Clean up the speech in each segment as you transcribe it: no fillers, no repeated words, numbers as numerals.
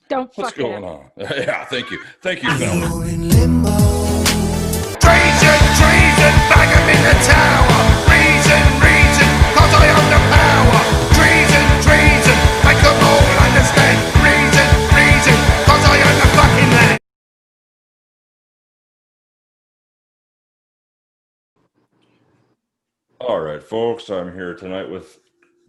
Don't What's fuck it going up. on? Yeah, thank you. Thank you, fellas. You're in limbo. Treason, treason, bang 'em in the tower. Reason, reason, 'cause I own the power. Treason, treason, make 'em all understand. Reason, reason, 'cause I own the fucking land. All right, folks, I'm here tonight with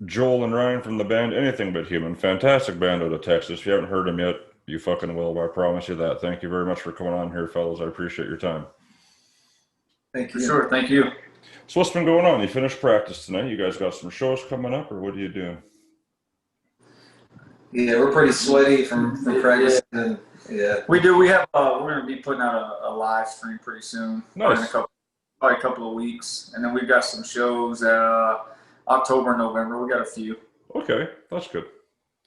Joel and Ryan from the band Anything But Human. Fantastic band out of Texas. If you haven't heard them yet, you fucking will. I promise you that. Thank you very much for coming on here, fellas. I appreciate your time. Thank you. Sure, thank you. So what's been going on? You finished practice tonight. You guys got some shows coming up, or what are you doing? Yeah, we're pretty sweaty from practice. And yeah, we do. We have. We're going to be putting out a live stream pretty soon. Nice. Probably a couple of weeks, and then we've got some shows. October and November. We got a few. Okay, that's good.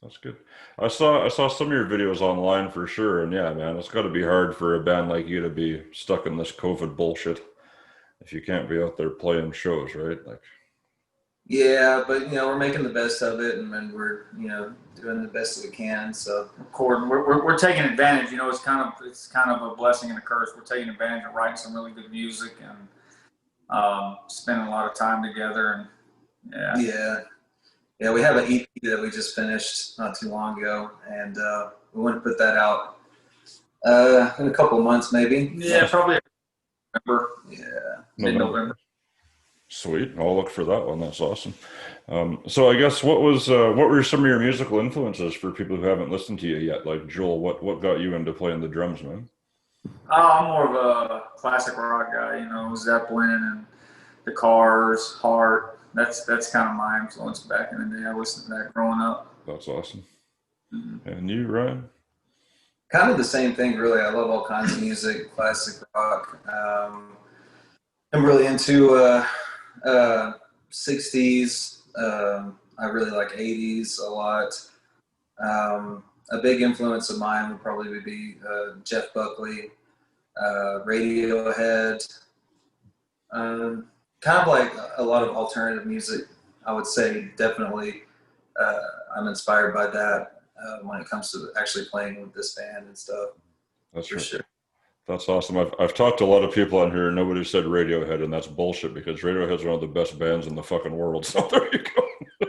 That's good. I saw some of your videos online for sure, and yeah, man, it's got to be hard for a band like you to be stuck in this COVID bullshit if you can't be out there playing shows, right? Like, yeah, but we're making the best of it, and we're doing the best that we can. So we're taking advantage. It's kind of a blessing and a curse. We're taking advantage of writing some really good music and spending a lot of time together. And yeah, we have an EP that we just finished not too long ago, and we want to put that out in a couple of months, maybe. Yeah, probably November. Yeah, mid-November. Sweet. I'll look for that one. That's awesome. So I guess what were some of your musical influences for people who haven't listened to you yet? Like Joel, what got you into playing the drums, man? I'm more of a classic rock guy. Zeppelin and the Cars, Heart. That's kind of my influence back in the day. I listened to that growing up. That's awesome. Mm-hmm. And you, Ryan? Kind of the same thing, really. I love all kinds of music, classic rock. I'm really into 60s. I really like 80s a lot. A big influence of mine would probably be Jeff Buckley, Radiohead. Kind of like a lot of alternative music, I would say. Definitely, I'm inspired by that when it comes to actually playing with this band and stuff. That's for sure. That's awesome. I've talked to a lot of people on here, and nobody said Radiohead, and that's bullshit because Radiohead's one of the best bands in the fucking world. So there you go.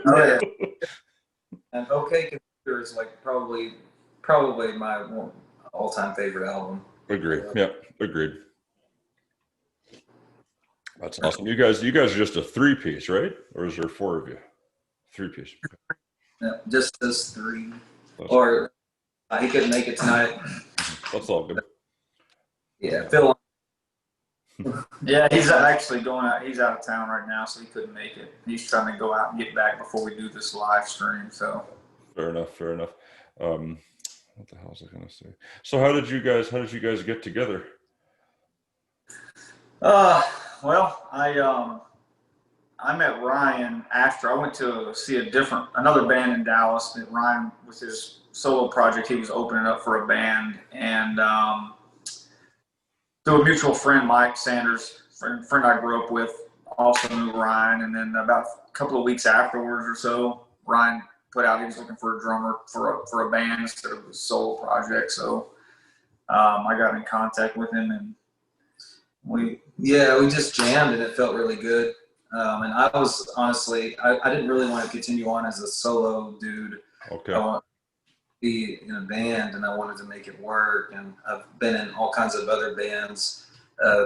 Oh yeah. And OK Computer is like probably my all-time favorite album. Agreed. Yeah, agreed. That's awesome. You guys are just a three-piece, right? Or is there four of you? Three-piece. Yeah, just us three. Or he couldn't make it tonight. That's all good. Yeah, Phil. Yeah, he's actually going out. He's out of town right now, so he couldn't make it. He's trying to go out and get back before we do this live stream. So. Fair enough. What the hell was I going to say? So how did you guys get together? Well, I met Ryan after I went to see another band in Dallas. That Ryan, with his solo project, he was opening up for a band, and through a mutual friend, Mike Sanders, friend I grew up with, also knew Ryan. And then about a couple of weeks afterwards or so, Ryan put out he was looking for a drummer for a band instead of a solo project. So I got in contact with him, and we just jammed, and it felt really good. And I was honestly, I didn't really want to continue on as a solo dude. Okay. I wanted to be in a band, and I wanted to make it work. And I've been in all kinds of other bands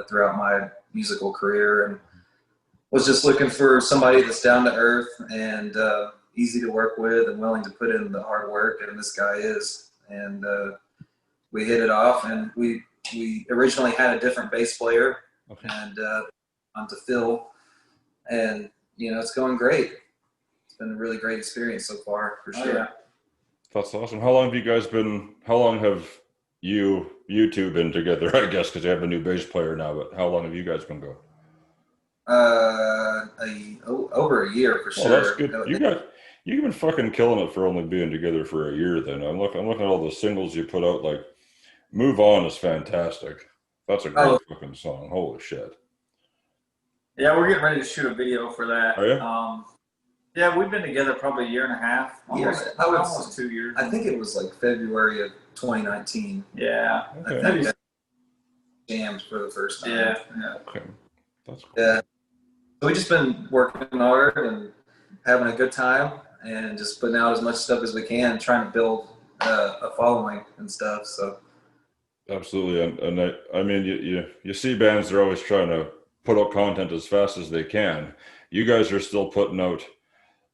throughout my musical career, and was just looking for somebody that's down to earth and easy to work with and willing to put in the hard work. And this guy is. And we hit it off, and we originally had a different bass player. Okay. And on to Phil, and it's going great. It's been a really great experience so far, for sure. Yeah. That's awesome. How long have you two been together? I guess because you have a new bass player now. But how long have you guys been going? Over a year for sure. Well, that's good. You've been fucking killing it for only being together for a year. Then I'm looking at all the singles you put out. Like, "Move On" is fantastic. That's a great fucking song. Holy shit. Yeah, we're getting ready to shoot a video for that. Are you? Yeah, we've been together probably a year and a half, almost, I would, almost 2 years. I think it was like February of 2019. Yeah. Okay. I think jammed for the first time. Yeah. Yeah. Okay. That's cool. Yeah. So we just been working hard and having a good time and just putting out as much stuff as we can, trying to build a following and stuff. So Absolutely, and I mean you see bands, they're always trying to put out content as fast as they can. You guys are still putting out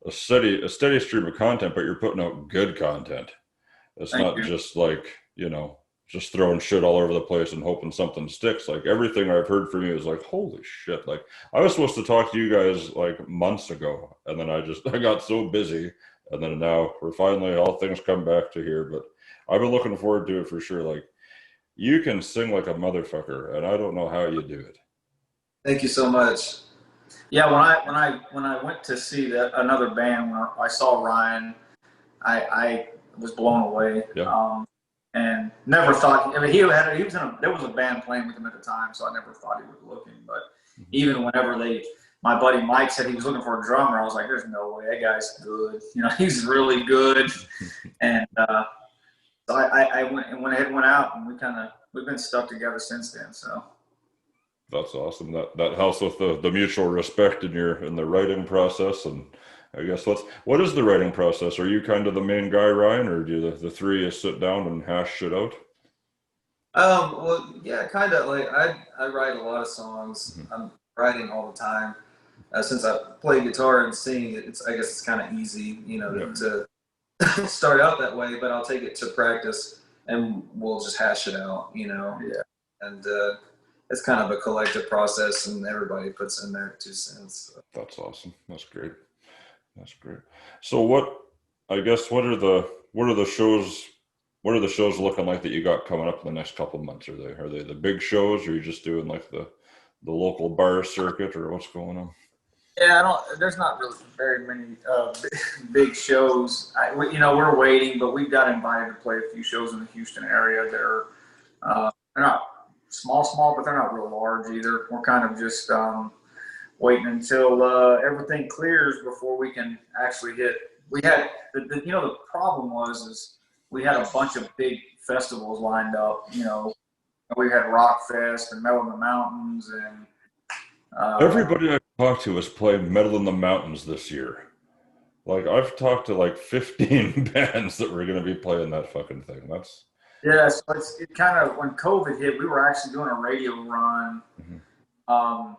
a steady stream of content, but you're putting out good content. It's Thank not you. just like, just throwing shit all over the place and hoping something sticks. Like everything I've heard from you is like, holy shit. Like I was supposed to talk to you guys like months ago, and then I got so busy, and then now we're finally all things come back to here. But I've been looking forward to it for sure. Like you can sing like a motherfucker, and I don't know how you do it. thank you so much. Yeah, when I went to see another band, when I saw Ryan, I was blown away. Yeah. And never thought. I mean, there was a band playing with him at the time, so I never thought he was looking. But even whenever my buddy Mike said he was looking for a drummer, I was like, "There's no way, that guy's good. He's really good." And so I went out, and we've been stuck together since then. So. That's awesome. That helps with the mutual respect in the writing process. And I guess what is the writing process? Are you kind of the main guy, Ryan, or do the three of you sit down and hash shit out? Well, yeah, kind of like I write a lot of songs. I'm writing all the time. Since I play guitar and sing, I guess it's kind of easy, to start out that way. But I'll take it to practice, and we'll just hash it out, Yeah. And it's kind of a collective process, and everybody puts in their 2 cents. So. That's awesome. That's great. That's great. So what are the shows looking like that you got coming up in the next couple of months? Are they the big shows, or are you just doing like the local bar circuit, or what's going on? Yeah, there's not really very many big shows. We're waiting, but we've got invited to play a few shows in the Houston area. They're not small, but they're not real large either. We're kind of just waiting until everything clears before we can actually hit. We had the problem is we had a bunch of big festivals lined up. We had Rock Fest and Metal in the Mountains, and Everybody I talked to is playing Metal in the Mountains this year. Like I've talked to like 15 bands that were going to be playing that fucking thing. Yeah, so it kind of, when COVID hit, we were actually doing a radio run. And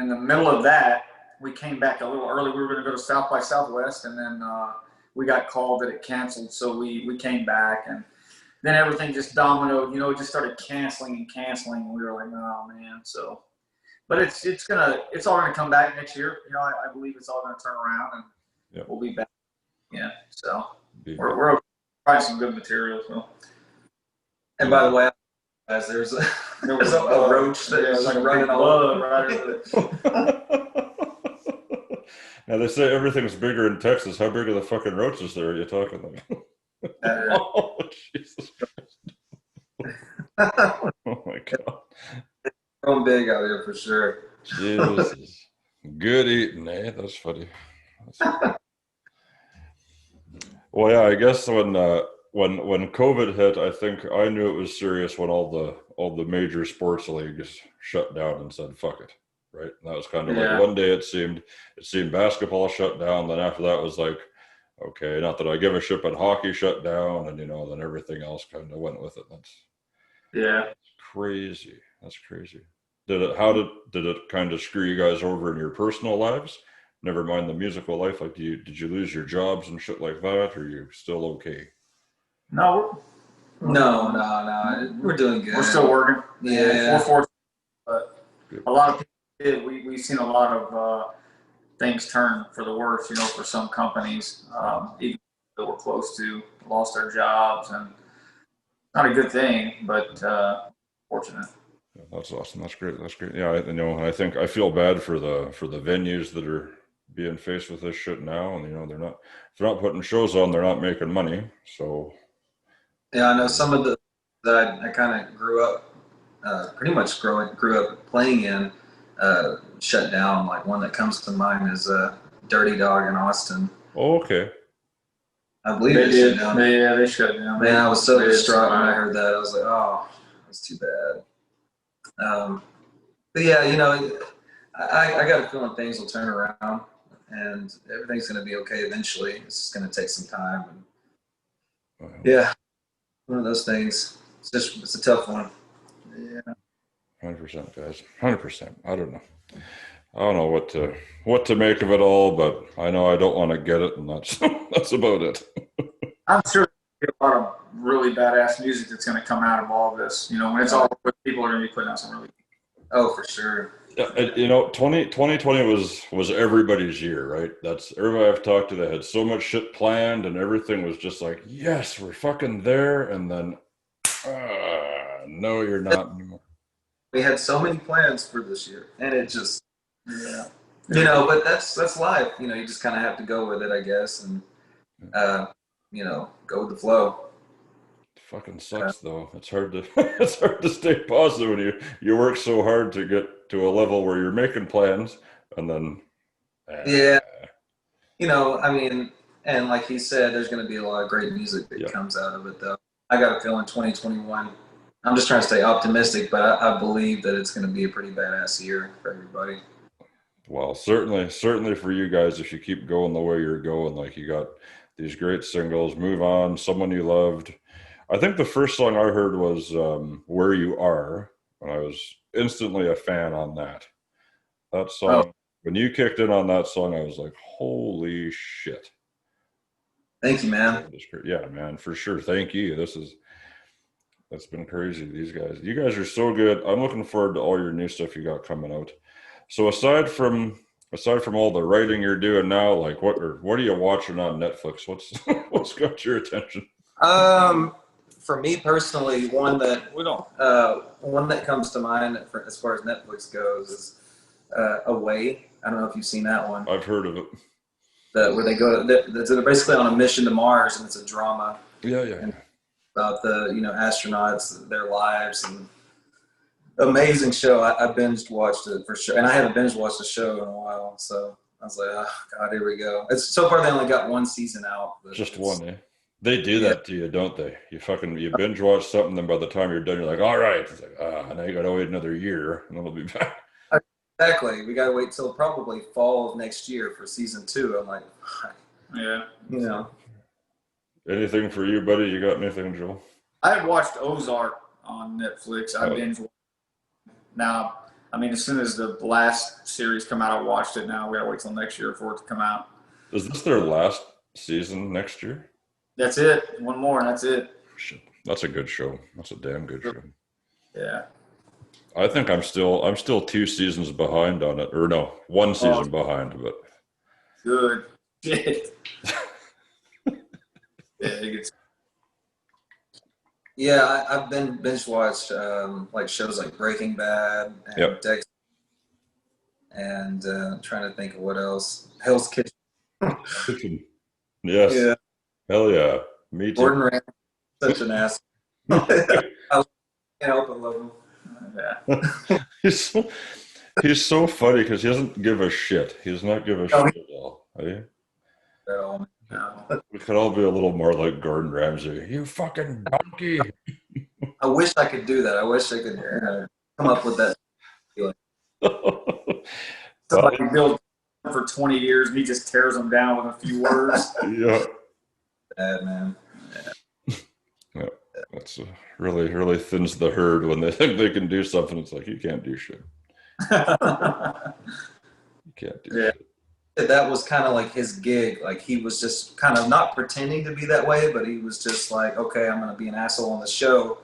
in the middle of that, we came back a little early. We were going to go to South by Southwest, and then we got called that it canceled. So we came back, and then everything just dominoed. It just started canceling. And we were like, oh, man. So, but it's all going to come back next year. I believe it's all going to turn around, and we'll be back. Yeah, so we're trying some good material. So. And by the way, guys, there's a roach that is like running all over. Now they say everything's bigger in Texas. How big are the fucking roaches there? Are you talking like? Oh Jesus Christ! Oh my God! Real big out here for sure. Jesus, good eating, eh? That's funny. Well, yeah, I guess when COVID hit, I think I knew it was serious when all the major sports leagues shut down and said fuck it, right? And that was kind of like one day it seemed basketball shut down, then after that was like, okay, not that I give a shit, but hockey shut down, and then everything else kind of went with it. That's crazy. That's crazy. Did it kind of screw you guys over in your personal lives? Never mind the musical life. Like, did you lose your jobs and shit like that, or are you still okay? No. We're doing good. We're still working. Yeah. We're fortunate, but a lot of people did. We've seen a lot of things turn for the worse, for some companies, even that were close to lost their jobs, and not a good thing, but fortunate. Yeah, that's awesome. That's great. That's great. Yeah, I think I feel bad for the venues that are being faced with this shit now, and they're not putting shows on, they're not making money. So yeah, I know some of the that I kind of grew up, pretty much grew up playing in, shut down. Like one that comes to mind is Dirty Dog in Austin. Oh, okay. I believe They they did. shut down. They shut down. Man, I was so They did distraught when I survive. heard that. I was like, oh, that's too bad. But yeah, you know, I got a feeling things will turn around and everything's going to be okay eventually. It's just going to take some time. And Wow. yeah, one of those things. It's a tough one. Yeah. 100%, guys. 100%. I don't know. I don't know what to make of it all, but I know I don't want to get it, and that's about it. I'm sure there's a lot of really badass music that's going to come out of all of this. You know, when it's all over, people are going to be putting out some really. Oh, for sure. Yeah, you know, 2020 was everybody's year, right? That's everybody I've talked to that had so much shit planned, and everything was just like, yes, we're fucking there, and then, no, you're not anymore. We had so many plans for this year, and it just, Yeah. you know, but that's life. You know, you just kind of have to go with it, I guess, and you know, go with the flow. It fucking sucks though. It's hard to it's hard to stay positive when you work so hard to get to a level where you're making plans, and then Yeah. You know, I mean, and like he said, there's going to be a lot of great music that comes out of it, though. I got a feeling 2021. I'm just trying to stay optimistic, but I believe that it's going to be a pretty badass year for everybody. Well, certainly for you guys, if you keep going the way you're going, like you got these great singles, Move On, Someone You Loved. I think the first song I heard was Where You Are, and I was instantly a fan on that. That song, when you kicked in on that song, I was like, holy shit. Thank you, man. Yeah, man, for sure. Thank you. That's been crazy. You guys are so good. I'm looking forward to all your new stuff you got coming out. So aside from all the writing you're doing now, like what are you watching on Netflix? What's got your attention? For me personally, one that comes to mind as far as Netflix goes is Away. I don't know if you've seen that one. I've heard of it. Where they go they're basically on a mission to Mars, and it's a drama. Yeah. And about the astronauts, their lives, and amazing show. I binge watched it for sure, and I haven't binge watched a show in a while, so I was like, oh god, here we go. It's so far they only got one season out. Just one, eh? They do that to you, don't they? You binge watch something, then by the time you're done, you're like, all right. It's like, now you gotta wait another year, and then we'll be back. Exactly. We gotta wait till probably fall of next year for season 2. I'm like, Yeah. you know. Anything for you, buddy? You got anything, Joel? I watched Ozark on Netflix. I binge. Now, I mean, as soon as the last series come out, I watched it. Now we gotta wait till next year for it to come out. Is this their last season next year? That's it. One more, and that's it. Shit. That's a good show. That's a damn good show. Yeah. I think I'm still 2 seasons behind on it, or no, 1 season behind, but Good. Shit. Yeah, it gets. Yeah, I've been binge watched like shows like Breaking Bad and Dexter, and trying to think of what else. Hell's Kitchen. Yes. Yeah. Hell yeah. Me too. Gordon Ramsay, such an ass. I can't help but love him. Yeah. He's so funny because he doesn't give a shit. He does not give a shit at all. Eh? No. We could all be a little more like Gordon Ramsay. You fucking donkey. I wish I could do that. I wish I could come up with that. Somebody built for 20 years and he just tears them down with a few words. Yeah. Bad, man. Yeah. That's really thins the herd when they think they can do something. It's like, you can't do shit. You can't do shit. That was kind of like his gig. Like he was just kind of not pretending to be that way, but he was just like, okay, I'm going to be an asshole on the show.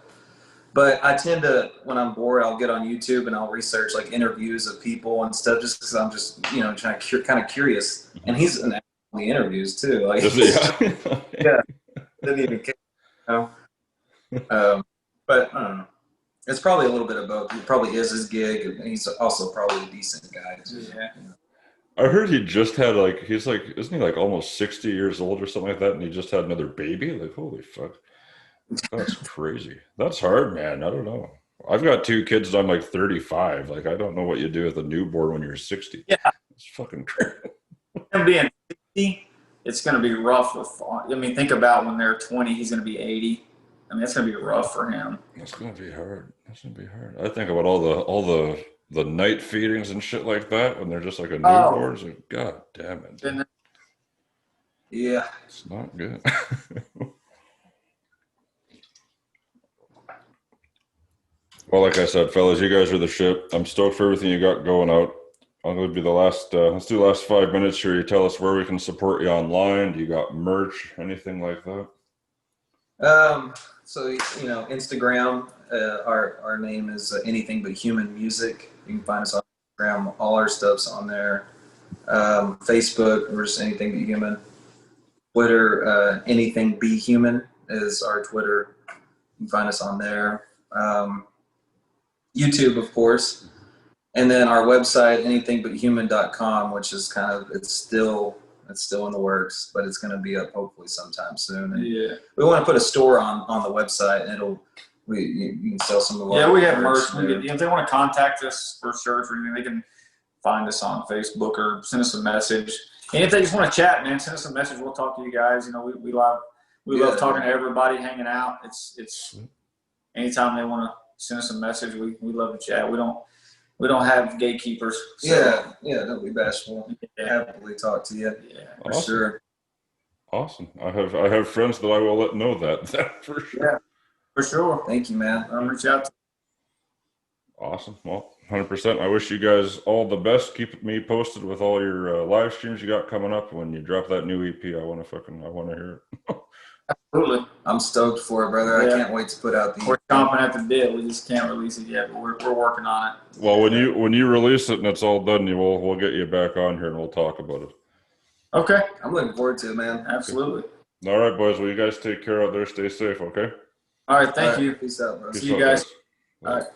But I tend to, when I'm bored, I'll get on YouTube and I'll research like interviews of people and stuff, just because I'm just, trying to kind of curious. And he's an asshole in the interviews too. Like, yeah, didn't even care. But I don't know. It's probably a little bit of both. It probably is his gig, and he's also probably a decent guy too. Yeah. I heard he just had isn't he like almost 60 years old or something like that, and he just had another baby? Like, holy fuck. That's crazy. That's hard, man. I don't know. I've got 2 kids and I'm like 35. Like, I don't know what you do with a newborn when you're 60. Yeah. It's fucking crazy. him being 60, it's going to be rough. I mean, think about when they're 20, he's going to be 80. I mean, it's going to be rough for him. That's gonna be hard. That's gonna be hard. I think about all the night feedings and shit like that when they're just like a newborn. It's like, God damn it. And Yeah. It's not good. Well, like I said, fellas, you guys are the shit. I'm stoked for everything you got going out. I'm going to be the last, let's do the last 5 minutes here. You tell us where we can support you online. Do you got merch, anything like that? So, you know, Instagram, our name is Anything But Human Music. You can find us on Instagram. All our stuff's on there. Facebook, we're just Anything But Human. Twitter, Anything Be Human is our Twitter. You can find us on there. YouTube, of course. And then our website, anythingbuthuman.com, which is kind of, it's still in the works, but it's going to be up hopefully sometime soon. And yeah. we want to put a store on the website, and you can sell some of our Yeah, we have merch. there. If they want to contact us for shirts or anything, they can find us on Facebook or send us a message. And if they just want to chat, man, send us a message. We'll talk to you guys. You know, we love talking to everybody, hanging out. It's anytime they want to send us a message, we love to chat. We don't have gatekeepers. So. Yeah, don't be bashful. Yeah. Happily talk to you. Yeah. For Awesome. sure. Awesome. I have friends that I will let know that for sure. Yeah, for sure. Thank you, man. Reach out to Awesome. Well, 100%. I wish you guys all the best. Keep me posted with all your live streams you got coming up. When you drop that new EP, I want to hear it. Absolutely. I'm stoked for it, brother. Yeah. I can't wait to put out the. We're chomping at the bit. We just can't release it yet, but we're working on it. Well, when you release it and it's all done, we'll get you back on here and we'll talk about it. Okay. I'm looking forward to it, man. Absolutely. All right, boys. Well, you guys take care out there. Stay safe, okay? All right. Thank you. Peace out, bro. Peace See you out, guys. All right.